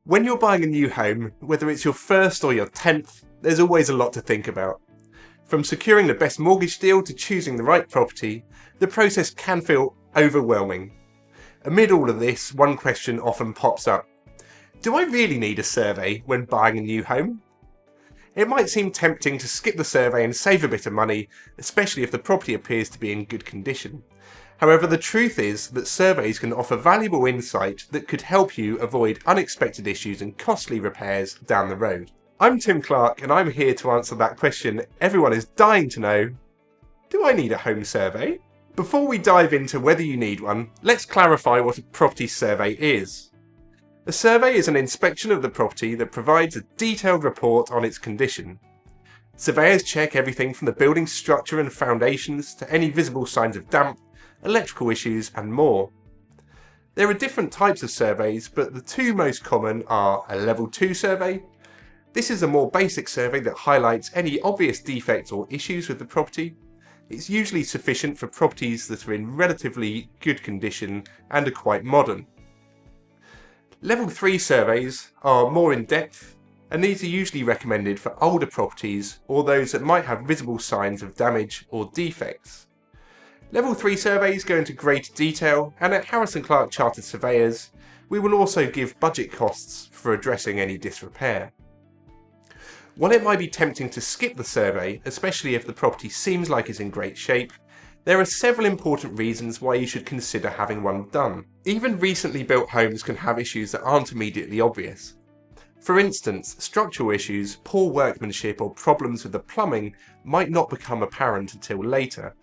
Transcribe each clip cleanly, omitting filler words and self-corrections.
When you're buying a new home, whether it's your first or your 10th, there's always a lot to think about. From securing the best mortgage deal to choosing the right property, the process can feel overwhelming. Amid all of this, one question often pops up. Do I really need a survey when buying a new home? It might seem tempting to skip the survey and save a bit of money, especially if the property appears to be in good condition. However, the truth is that surveys can offer valuable insight that could help you avoid unexpected issues and costly repairs down the road. I'm Tim Clarke and I'm here to answer that question everyone is dying to know. Do I need a home survey? Before we dive into whether you need one, let's clarify what a property survey is. A survey is an inspection of the property that provides a detailed report on its condition. Surveyors check everything from the building structure and foundations to any visible signs of damp, electrical issues and more. There are different types of surveys, but the two most common are a Level 2 survey. This is a more basic survey that highlights any obvious defects or issues with the property. It's usually sufficient for properties that are in relatively good condition and are quite modern. Level 3 surveys are more in depth, and these are usually recommended for older properties or those that might have visible signs of damage or defects. Level 3 surveys go into greater detail, and at Harris & Clarke Chartered Surveyors, we will also give budget costs for addressing any disrepair. While it might be tempting to skip the survey, especially if the property seems like it's in great shape, there are several important reasons why you should consider having one done. Even recently built homes can have issues that aren't immediately obvious. For instance, structural issues, poor workmanship or problems with the plumbing might not become apparent until later.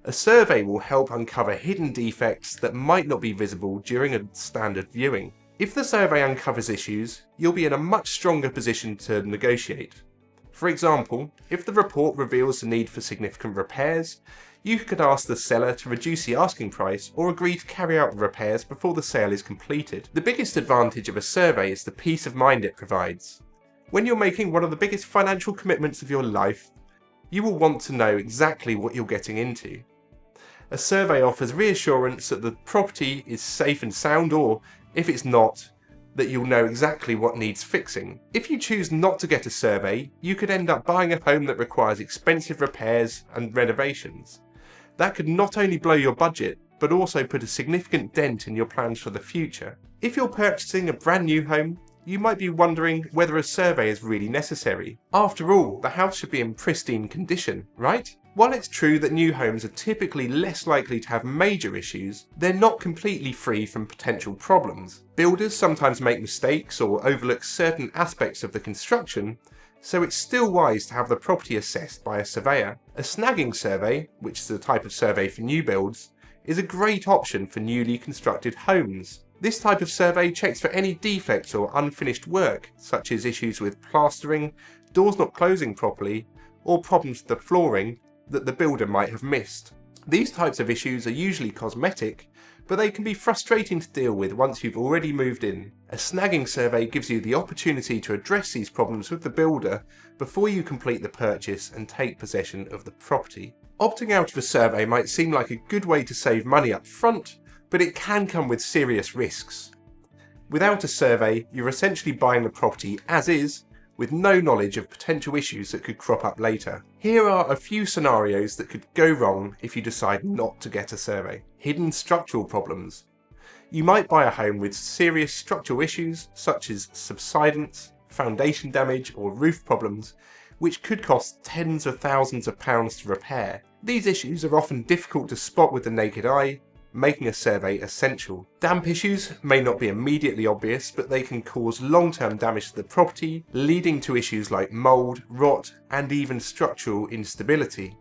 A survey will help uncover hidden defects that might not be visible during a standard viewing. If the survey uncovers issues, you'll be in a much stronger position to negotiate. For example, if the report reveals the need for significant repairs, you could ask the seller to reduce the asking price or agree to carry out the repairs before the sale is completed. The biggest advantage of a survey is the peace of mind it provides. When you're making one of the biggest financial commitments of your life, you will want to know exactly what you're getting into. A survey offers reassurance that the property is safe and sound, or, if it's not, that you'll know exactly what needs fixing. If you choose not to get a survey, you could end up buying a home that requires expensive repairs and renovations. That could not only blow your budget, but also put a significant dent in your plans for the future. If you're purchasing a brand new home, you might be wondering whether a survey is really necessary. After all, the house should be in pristine condition, right? While it's true that new homes are typically less likely to have major issues, they're not completely free from potential problems. Builders sometimes make mistakes or overlook certain aspects of the construction, so it's still wise to have the property assessed by a surveyor. A snagging survey, which is a type of survey for new builds, is a great option for newly constructed homes. This type of survey checks for any defects or unfinished work, such as issues with plastering, doors not closing properly, or problems with the flooring that the builder might have missed. These types of issues are usually cosmetic, but they can be frustrating to deal with once you've already moved in. A snagging survey gives you the opportunity to address these problems with the builder before you complete the purchase and take possession of the property. Opting out of a survey might seem like a good way to save money up front, but it can come with serious risks. Without a survey, you're essentially buying the property as is, with no knowledge of potential issues that could crop up later. Here are a few scenarios that could go wrong if you decide not to get a survey. Hidden structural problems. You might buy a home with serious structural issues such as subsidence, foundation damage or roof problems, which could cost tens of thousands of pounds to repair. These issues are often difficult to spot with the naked eye, making a survey essential. Damp issues may not be immediately obvious, but they can cause long-term damage to the property, leading to issues like mould, rot, and even structural instability.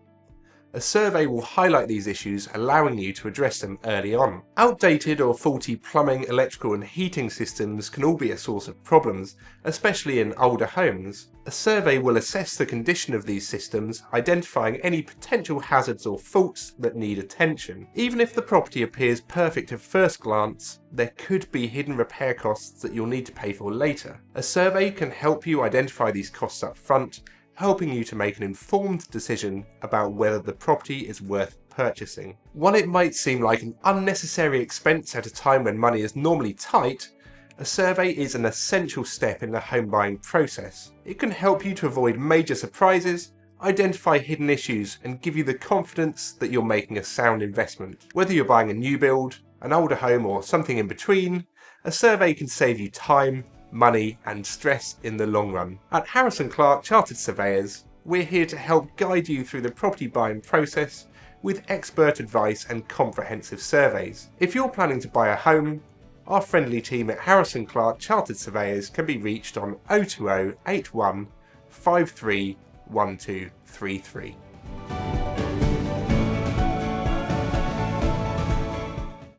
A survey will highlight these issues, allowing you to address them early on. Outdated or faulty plumbing, electrical and heating systems can all be a source of problems, especially in older homes. A survey will assess the condition of these systems, identifying any potential hazards or faults that need attention. Even if the property appears perfect at first glance, there could be hidden repair costs that you'll need to pay for later. A survey can help you identify these costs up front, helping you to make an informed decision about whether the property is worth purchasing. While it might seem like an unnecessary expense at a time when money is normally tight, A survey is an essential step in the home buying process. It can help you to avoid major surprises, identify hidden issues, and give you the confidence that you're making a sound investment. Whether you're buying a new build, an older home, or something in between, a survey can save you time, money, and stress in the long run. At Harris & Clarke Chartered Surveyors, we're here to help guide you through the property buying process with expert advice and comprehensive surveys. If you're planning to buy a home, our friendly team at Harris & Clarke Chartered Surveyors can be reached on 020 81 53 1233.